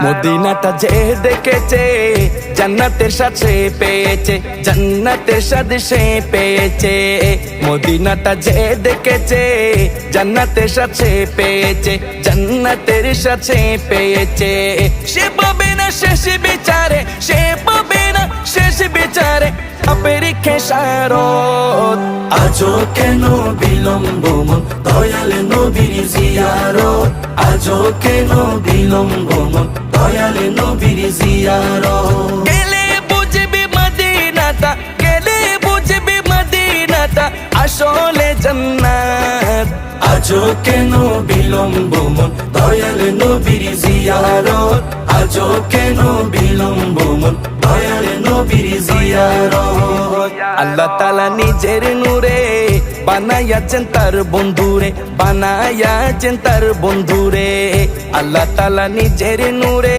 মদিনাটা যে দেখেছে জান্নাতের সাথে পেয়েছে, জান্নাতের সাথে সে পেয়েছে। মদিনাটা যে দেখেছে জান্নাতের সাথে পেয়েছে, জান্নাতের সাথে পেয়েছে। সে পাবে না শেষ বিচারে, সে পাবে না শেষ বিচারে পাপের খেসারত। আজও কেন বিলম্ব মন দয়াল নবীর জিয়ারত, আজও কেন বিলম্ব মন দয়াল নবীর জিয়ারত। গেলে বুঝবি মদিনাটা, গেলে বুঝবি মদিনাটা আসলে জান্নাত। আজও কেন বিলম্ব মন দয়াল নবীর জিয়ারত, আজও কেন বিলম্ব মন দয়াল নবীর জিয়ারত। আল্লাহ তাআলা নিজের নূরে বানায়াছেন তার বন্ধুরে, বানায়াছেন তার বন্ধুরে। আল্লাহ তাআলা নিজের নূরে